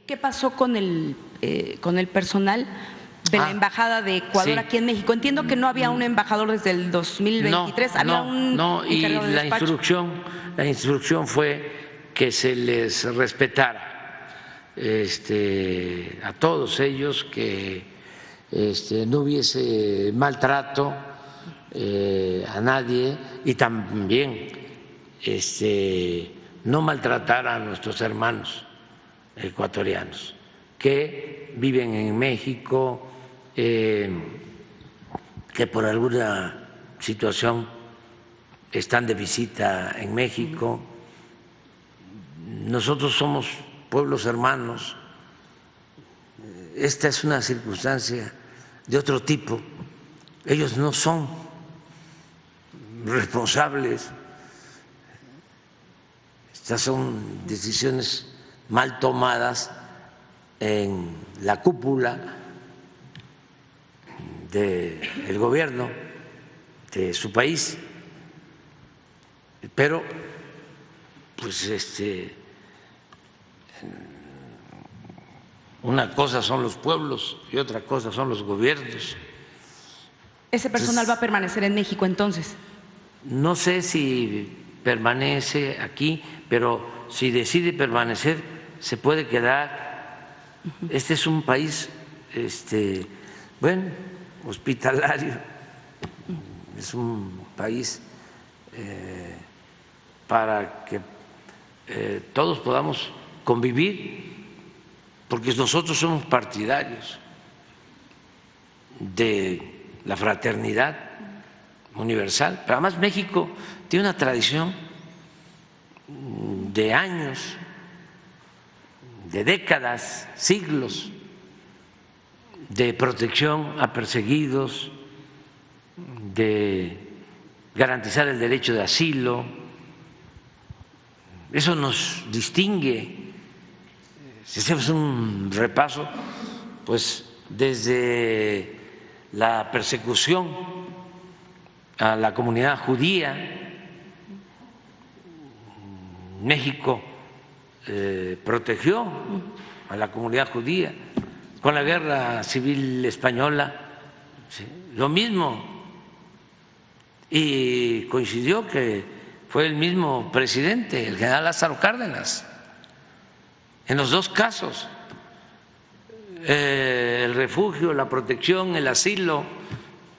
¿Qué pasó con el personal de la Embajada de Ecuador aquí en México? Entiendo que no había un embajador desde el 2023, había un y encargado de despacho. la instrucción fue que se les respetara a todos ellos, que no hubiese maltrato a nadie y también no maltratar a nuestros hermanos ecuatorianos que viven en México, que por alguna situación están de visita en México. Nosotros somos pueblos hermanos. Esta es una circunstancia de otro tipo. Ellos no son responsables. Estas son decisiones mal tomadas en la cúpula del gobierno de su país, pero pues una cosa son los pueblos y otra cosa son los gobiernos. ¿Ese personal va a permanecer en México entonces? No sé si permanece aquí, pero si decide permanecer se puede quedar. Este es un país hospitalario, es un país para que todos podamos convivir, porque nosotros somos partidarios de la fraternidad universal. Pero además México tiene una tradición de años, de décadas, siglos, de protección a perseguidos, de garantizar el derecho de asilo. Eso nos distingue. Si hacemos un repaso, pues desde la persecución a la comunidad judía, México protegió a la comunidad judía. Con la Guerra Civil Española, lo mismo. Y coincidió que fue el mismo presidente, el general Lázaro Cárdenas, en los dos casos. El refugio, la protección, el asilo,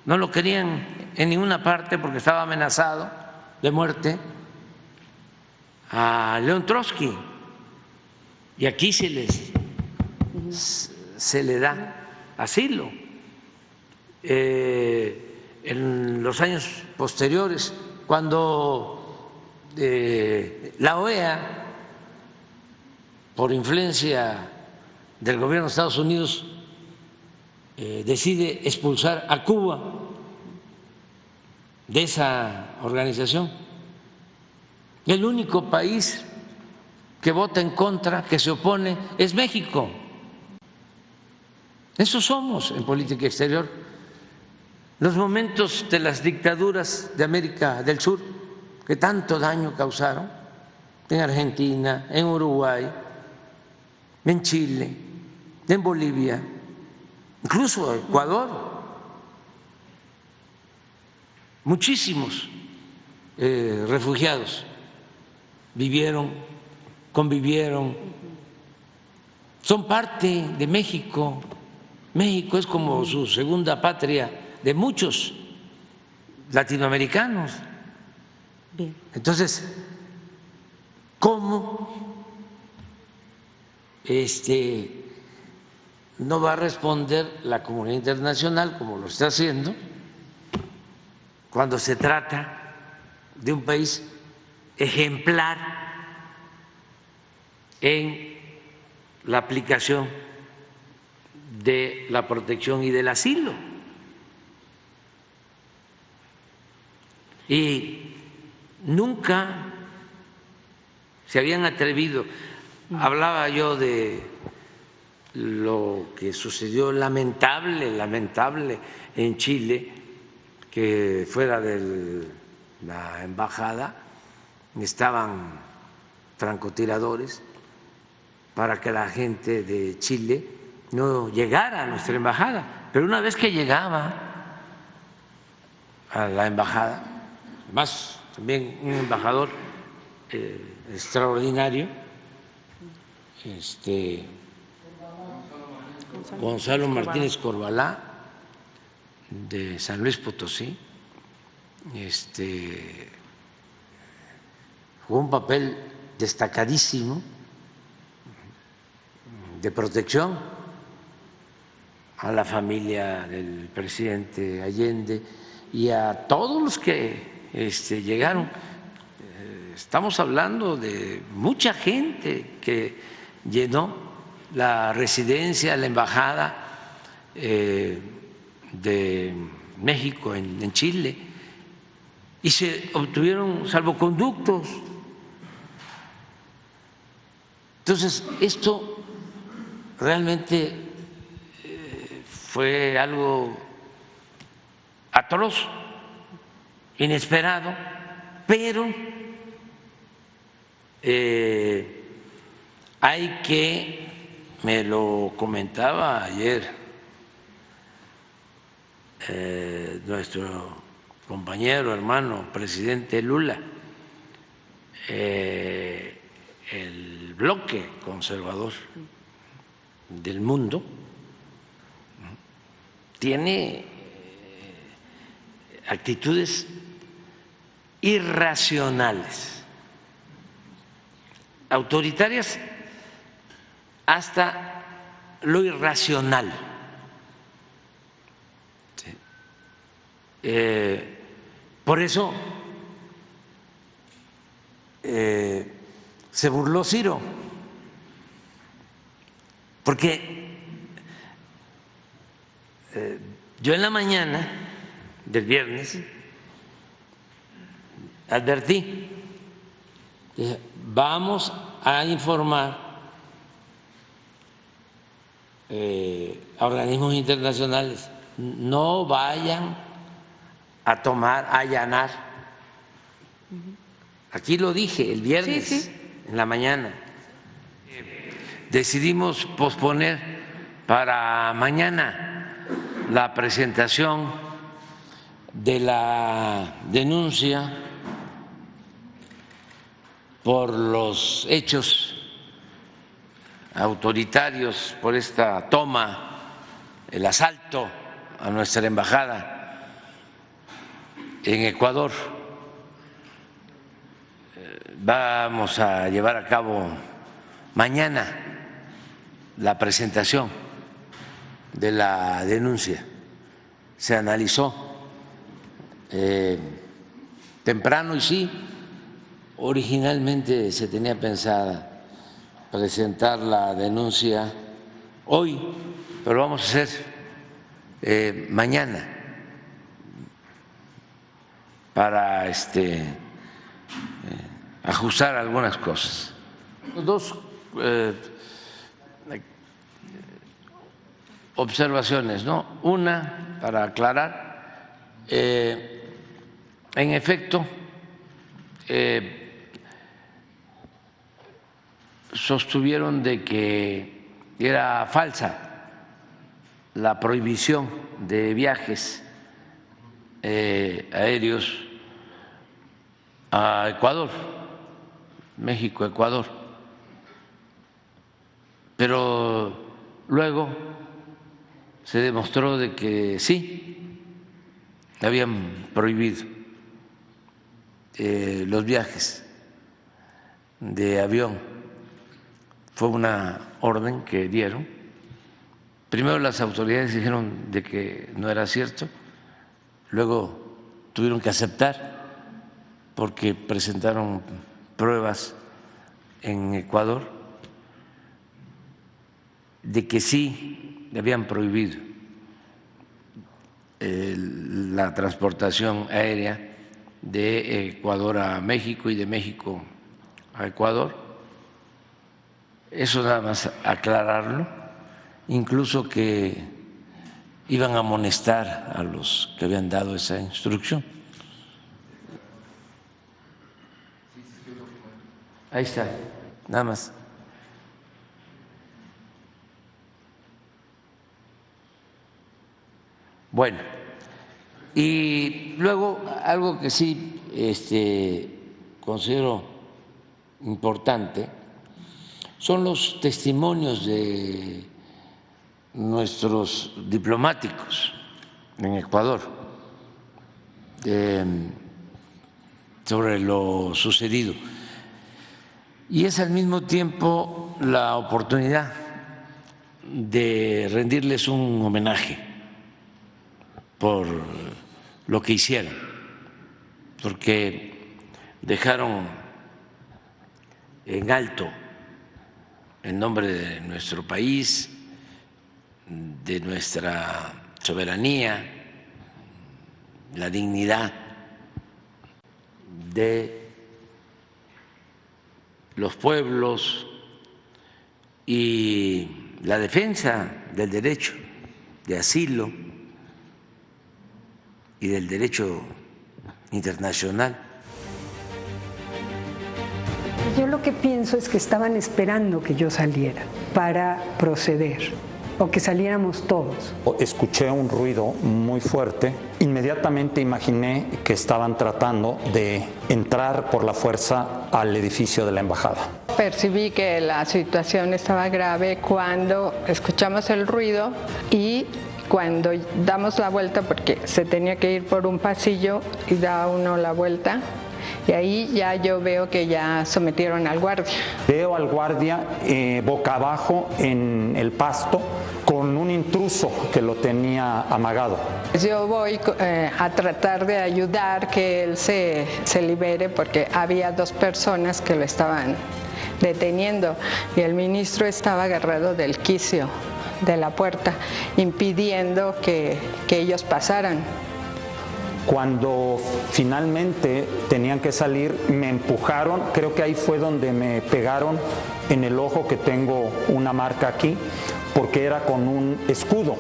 no lo querían en ninguna parte porque estaba amenazado de muerte a León Trotsky. Y aquí se le da asilo. En los años posteriores, cuando la OEA, por influencia del gobierno de Estados Unidos, decide expulsar a Cuba de esa organización, el único país que vota en contra, que se opone, es México. Eso somos en política exterior. Los momentos de las dictaduras de América del Sur, que tanto daño causaron, en Argentina, en Uruguay, en Chile, en Bolivia, incluso Ecuador, muchísimos refugiados vivieron, convivieron, son parte de México. México es como su segunda patria de muchos latinoamericanos. Bien. Entonces, ¿cómo no va a responder la comunidad internacional como lo está haciendo cuando se trata de un país ejemplar en la aplicación de la protección y del asilo? Y nunca se habían atrevido. Hablaba yo de lo que sucedió lamentable en Chile, que fuera de la embajada estaban francotiradores para que la gente de Chile no llegara a nuestra embajada. Pero una vez que llegaba a la embajada, más también un embajador extraordinario, Gonzalo Martínez Corbalá, de San Luis Potosí, jugó un papel destacadísimo de protección a la familia del presidente Allende y a todos los que llegaron. Estamos hablando de mucha gente que llenó la residencia, la embajada de México en Chile y se obtuvieron salvoconductos. Entonces, esto realmente fue algo atroz, inesperado, pero hay que, me lo comentaba ayer nuestro compañero, hermano, presidente Lula, el bloque conservador del mundo tiene actitudes irracionales, autoritarias hasta lo irracional. Por eso se burló Ciro, porque yo en la mañana del viernes advertí, dije, vamos a informar a organismos internacionales, no vayan a tomar, a allanar. Aquí lo dije el viernes, sí. En la mañana. Decidimos posponer para mañana la presentación de la denuncia por los hechos autoritarios, por esta toma, el asalto a nuestra embajada en Ecuador. Vamos a llevar a cabo mañana la presentación de la denuncia. Se analizó temprano y sí, originalmente se tenía pensada presentar la denuncia hoy, pero vamos a hacer mañana para ajustar algunas cosas. Dos observaciones, ¿no? Una, para aclarar, en efecto, sostuvieron de que era falsa la prohibición de viajes aéreos a Ecuador, México-Ecuador, pero luego se demostró de que sí, habían prohibido los viajes de avión. Fue una orden que dieron. Primero las autoridades dijeron de que no era cierto, luego tuvieron que aceptar porque presentaron pruebas en Ecuador de que sí habían prohibido la transportación aérea de Ecuador a México y de México a Ecuador. Eso nada más aclararlo, incluso que iban a amonestar a los que habían dado esa instrucción. Ahí está, nada más. Bueno, y luego algo que sí considero importante son los testimonios de nuestros diplomáticos en Ecuador sobre lo sucedido. Y es al mismo tiempo la oportunidad de rendirles un homenaje por lo que hicieron, porque dejaron en alto el nombre de nuestro país, de nuestra soberanía, la dignidad de los pueblos y la defensa del derecho de asilo y del derecho internacional. Yo lo que pienso es que estaban esperando que yo saliera para proceder, o que saliéramos todos. Escuché un ruido muy fuerte. Inmediatamente imaginé que estaban tratando de entrar por la fuerza al edificio de la embajada. Percibí que la situación estaba grave cuando escuchamos el ruido y cuando damos la vuelta, porque se tenía que ir por un pasillo y da uno la vuelta, y ahí ya yo veo que ya sometieron al guardia. Veo al guardia boca abajo en el pasto con un intruso que lo tenía amagado. Yo voy a tratar de ayudar que él se libere, porque había 2 personas que lo estaban deteniendo y el ministro estaba agarrado del quicio de la puerta, impidiendo que ellos pasaran. Cuando finalmente tenían que salir, me empujaron, creo que ahí fue donde me pegaron en el ojo, que tengo una marca aquí, porque era con un escudo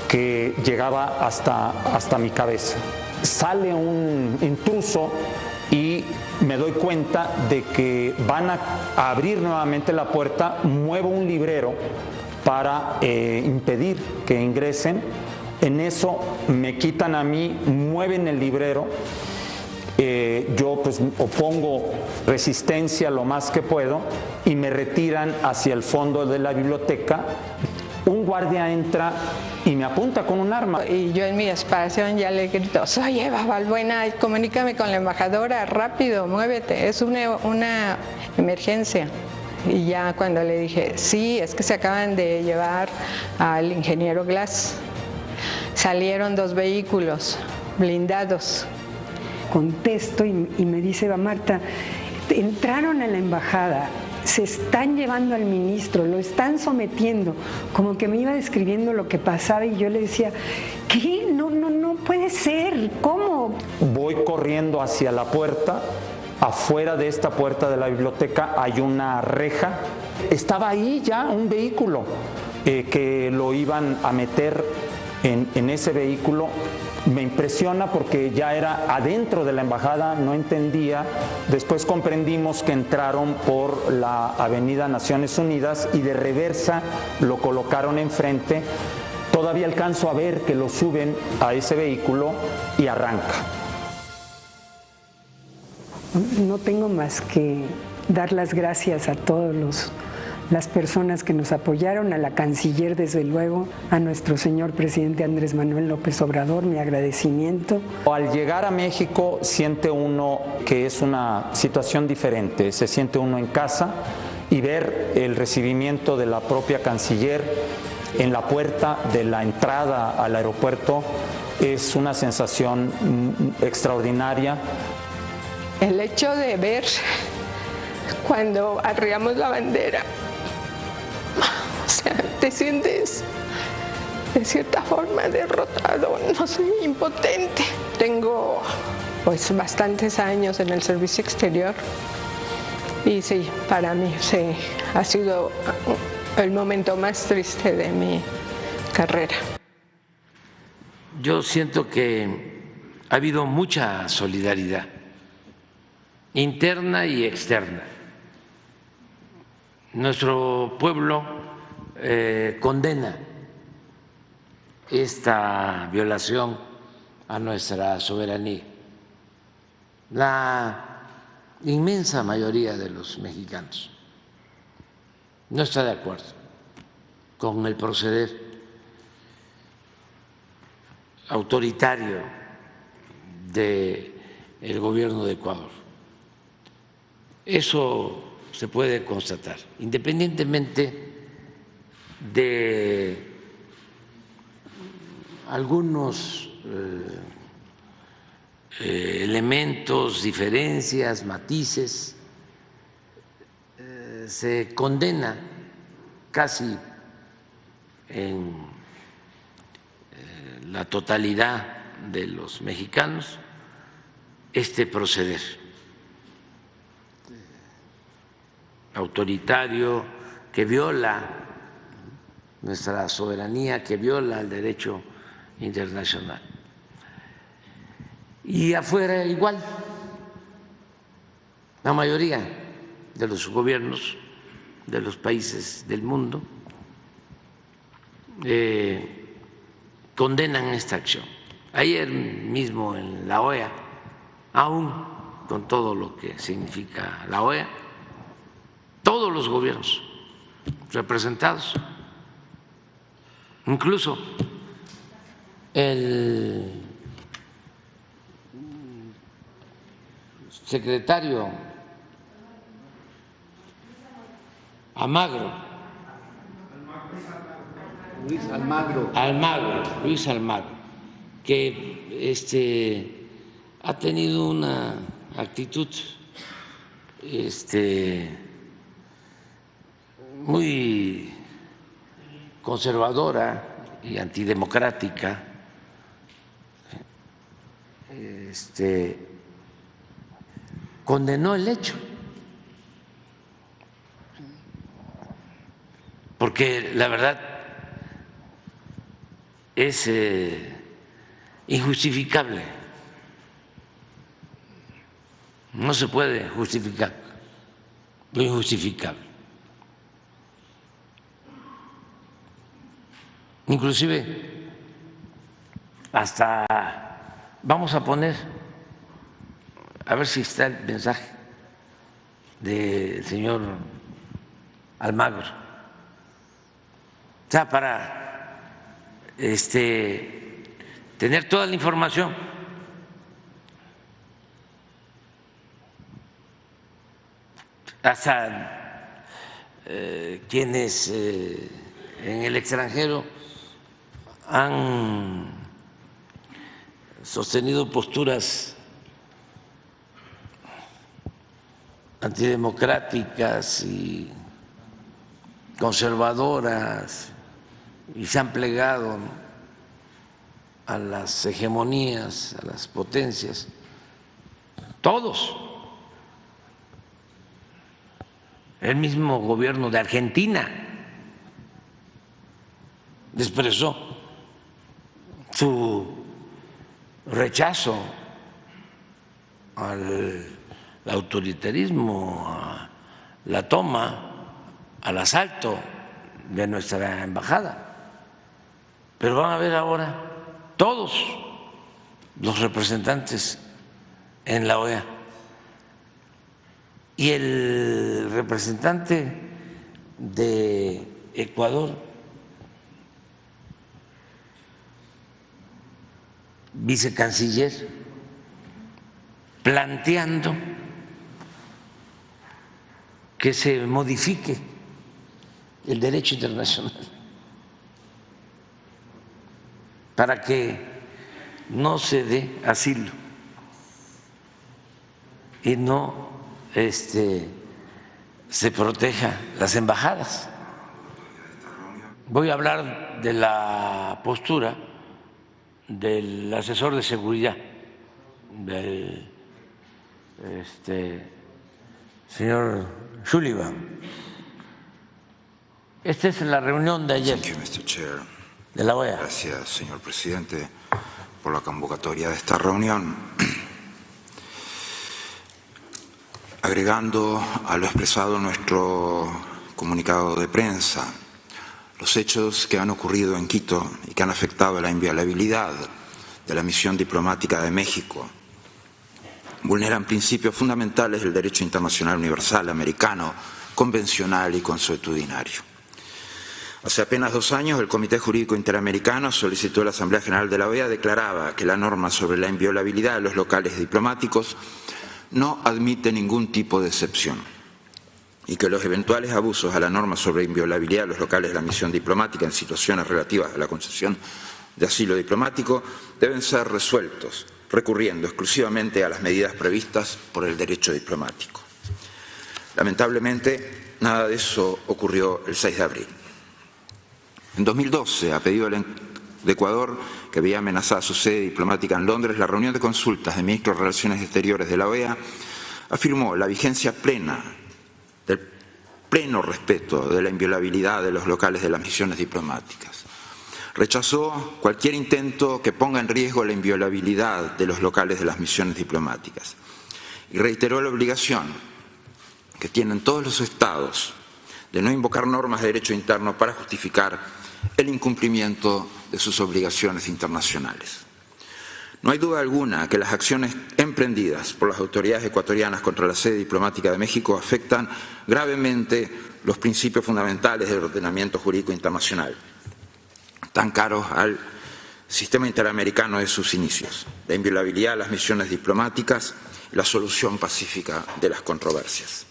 que llegaba hasta mi cabeza. Sale un intruso y me doy cuenta de que van a abrir nuevamente la puerta, muevo un librero para impedir que ingresen. En eso me quitan a mí, mueven el librero, yo pues opongo resistencia lo más que puedo y me retiran hacia el fondo de la biblioteca. Un guardia entra y me apunta con un arma. Y yo en mi desesperación ya le grito: soy Eva Balbuena, comunícame con la embajadora, rápido, muévete, es una emergencia. Y ya cuando le dije, sí, es que se acaban de llevar al ingeniero Glass. Salieron 2 vehículos blindados. Contesto y me dice Eva Marta, entraron a la embajada, se están llevando al ministro, lo están sometiendo, como que me iba describiendo lo que pasaba y yo le decía, ¿qué? No puede ser, ¿cómo? Voy corriendo hacia la puerta. Afuera de esta puerta de la biblioteca hay una reja. Estaba ahí ya un vehículo que lo iban a meter en ese vehículo. Me impresiona porque ya era adentro de la embajada, no entendía. Después comprendimos que entraron por la avenida Naciones Unidas y de reversa lo colocaron enfrente. Todavía alcanzo a ver que lo suben a ese vehículo y arranca. No tengo más que dar las gracias a todas las personas que nos apoyaron, a la canciller desde luego, a nuestro señor presidente Andrés Manuel López Obrador, mi agradecimiento. Al llegar a México siente uno que es una situación diferente, se siente uno en casa y ver el recibimiento de la propia canciller en la puerta de la entrada al aeropuerto es una sensación extraordinaria. El hecho de ver cuando arriamos la bandera, o sea, te sientes de cierta forma derrotado, no sé, impotente. Tengo pues bastantes años en el servicio exterior y sí, para mí sí, ha sido el momento más triste de mi carrera. Yo siento que ha habido mucha solidaridad interna y externa. Nuestro pueblo condena esta violación a nuestra soberanía. La inmensa mayoría de los mexicanos no está de acuerdo con el proceder autoritario del gobierno de Ecuador. Eso se puede constatar, independientemente de algunos elementos, diferencias, matices, se condena casi en la totalidad de los mexicanos este proceder autoritario que viola nuestra soberanía, que viola el derecho internacional. Y afuera igual, la mayoría de los gobiernos de los países del mundo condenan esta acción. Ayer mismo en la OEA, aún con todo lo que significa la OEA, todos los gobiernos representados, incluso el secretario Luis Almagro, que ha tenido una actitud muy conservadora y antidemocrática, condenó el hecho, porque la verdad es injustificable, no se puede justificar lo injustificable. Inclusive hasta vamos a poner, a ver si está el mensaje del señor Almagro, o sea, para tener toda la información. Hasta quienes en el extranjero han sostenido posturas antidemocráticas y conservadoras y se han plegado a las hegemonías, a las potencias, todos. El mismo gobierno de Argentina expresó su rechazo al autoritarismo, a la toma, al asalto de nuestra embajada. Pero van a ver ahora todos los representantes en la OEA. Y el representante de Ecuador, vicecanciller, planteando que se modifique el derecho internacional para que no se dé asilo y no se proteja las embajadas. Voy a hablar de la postura del asesor de seguridad del señor Sullivan. Esta es la reunión de ayer de la OEA. Gracias, señor presidente, por la convocatoria de esta reunión. Agregando a lo expresado en nuestro comunicado de prensa Los hechos que han ocurrido en Quito y que han afectado la inviolabilidad de la misión diplomática de México vulneran principios fundamentales del derecho internacional universal americano, convencional y consuetudinario. Hace apenas 2 años, el Comité Jurídico Interamericano solicitó a la Asamblea General de la OEA declaraba que la norma sobre la inviolabilidad de los locales diplomáticos no admite ningún tipo de excepción y que los eventuales abusos a la norma sobre inviolabilidad de los locales de la misión diplomática en situaciones relativas a la concesión de asilo diplomático deben ser resueltos recurriendo exclusivamente a las medidas previstas por el derecho diplomático. Lamentablemente, nada de eso ocurrió el 6 de abril. En 2012, a pedido de Ecuador, que veía amenazada su sede diplomática en Londres, la reunión de consultas de ministros de Relaciones Exteriores de la OEA afirmó la vigencia plena del pleno respeto de la inviolabilidad de los locales de las misiones diplomáticas. Rechazó cualquier intento que ponga en riesgo la inviolabilidad de los locales de las misiones diplomáticas y reiteró la obligación que tienen todos los estados de no invocar normas de derecho interno para justificar el incumplimiento de sus obligaciones internacionales. No hay duda alguna que las acciones emprendidas por las autoridades ecuatorianas contra la sede diplomática de México afectan gravemente los principios fundamentales del ordenamiento jurídico internacional, tan caros al sistema interamericano de sus inicios, la inviolabilidad de las misiones diplomáticas y la solución pacífica de las controversias.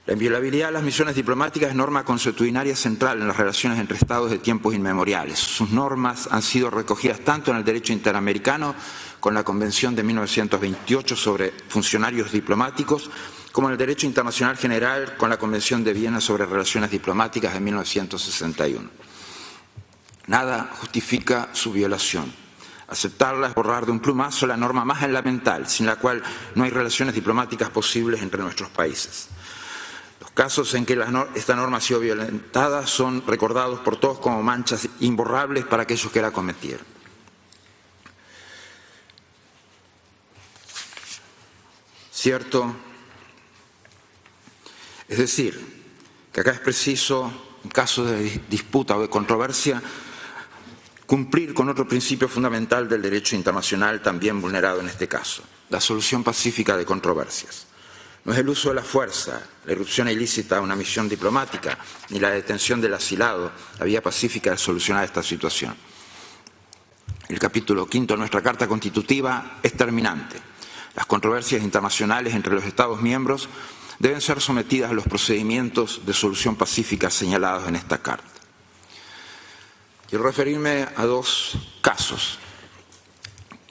La inviolabilidad de las misiones diplomáticas es norma consuetudinaria central en las relaciones entre Estados de tiempos inmemoriales. Sus normas han sido recogidas tanto en el derecho interamericano, con la Convención de 1928 sobre funcionarios diplomáticos, como en el derecho internacional general, con la Convención de Viena sobre relaciones diplomáticas de 1961. Nada justifica su violación. Aceptarla es borrar de un plumazo la norma más elemental, sin la cual no hay relaciones diplomáticas posibles entre nuestros países. Los casos en que esta norma ha sido violentada son recordados por todos como manchas imborrables para aquellos que la cometieron. ¿Cierto? Es decir, que acá es preciso, en caso de disputa o de controversia, cumplir con otro principio fundamental del derecho internacional también vulnerado en este caso, la solución pacífica de controversias. No es el uso de la fuerza, la irrupción ilícita a una misión diplomática, ni la detención del asilado, la vía pacífica de solucionar esta situación. El capítulo 5 de nuestra Carta Constitutiva es terminante. Las controversias internacionales entre los Estados miembros deben ser sometidas a los procedimientos de solución pacífica señalados en esta Carta. Quiero referirme a 2 casos.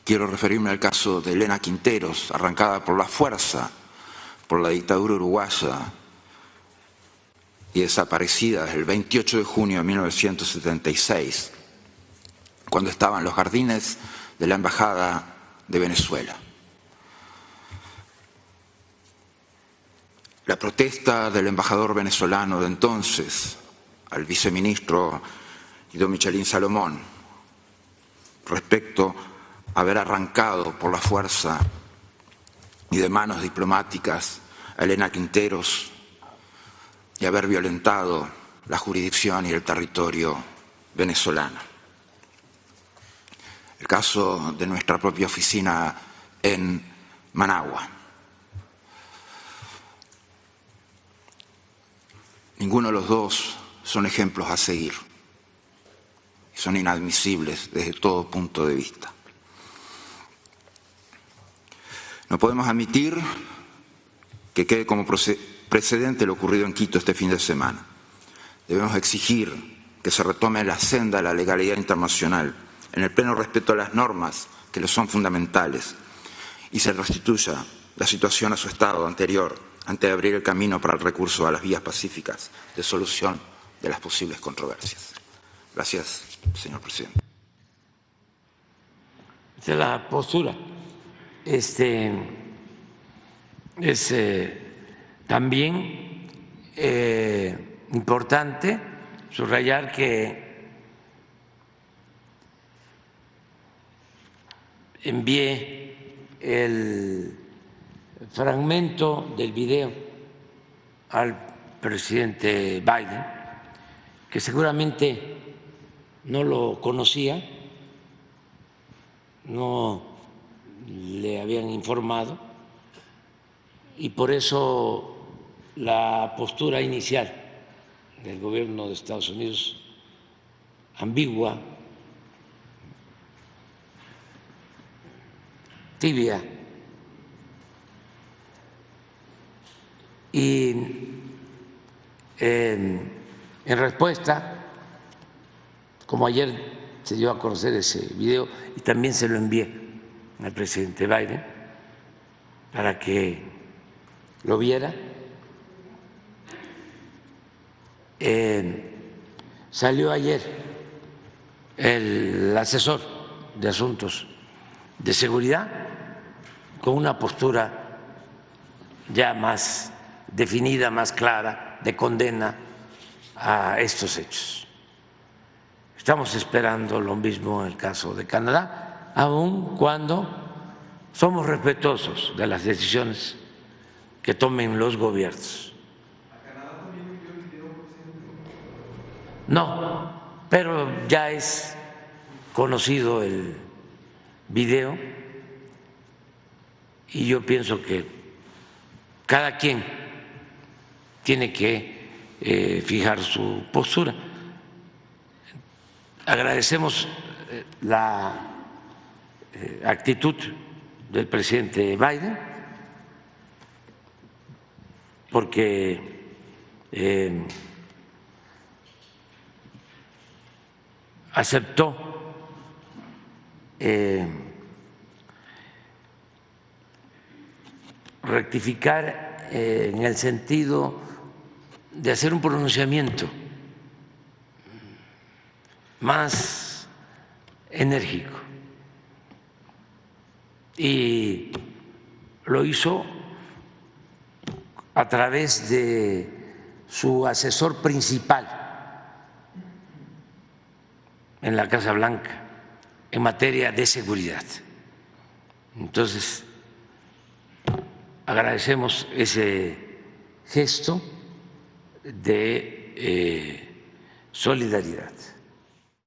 Quiero referirme al caso de Elena Quinteros, arrancada por la fuerza por la dictadura uruguaya y desaparecida el 28 de junio de 1976, cuando estaba en los jardines de la Embajada de Venezuela. La protesta del embajador venezolano de entonces, al viceministro Guido Michelín Salomón, respecto a haber arrancado por la fuerza y de manos diplomáticas a Elena Quinteros y haber violentado la jurisdicción y el territorio venezolano. El caso de nuestra propia oficina en Managua. Ninguno de los dos son ejemplos a seguir. Son inadmisibles desde todo punto de vista. No podemos admitir que quede como precedente lo ocurrido en Quito este fin de semana. Debemos exigir que se retome la senda de la legalidad internacional en el pleno respeto a las normas que le son fundamentales y se restituya la situación a su estado anterior antes de abrir el camino para el recurso a las vías pacíficas de solución de las posibles controversias. Gracias, señor presidente. Esta es la postura. Es también importante subrayar que envié el fragmento del video al presidente Biden, que seguramente no lo conocía, no le habían informado, y por eso la postura inicial del gobierno de Estados Unidos, ambigua, tibia, y en respuesta, como ayer se dio a conocer ese video y también se lo envié al presidente Biden para que lo viera, salió ayer el asesor de asuntos de seguridad con una postura ya más definida, más clara, de condena a estos hechos. Estamos esperando lo mismo en el caso de Canadá, aun cuando somos respetuosos de las decisiones que tomen los gobiernos. No, pero ya es conocido el video y yo pienso que cada quien tiene que fijar su postura. Agradecemos la actitud del presidente Biden porque aceptó rectificar en el sentido de hacer un pronunciamiento más enérgico y lo hizo a través de su asesor principal en la Casa Blanca en materia de seguridad. Entonces, agradecemos ese gesto de solidaridad.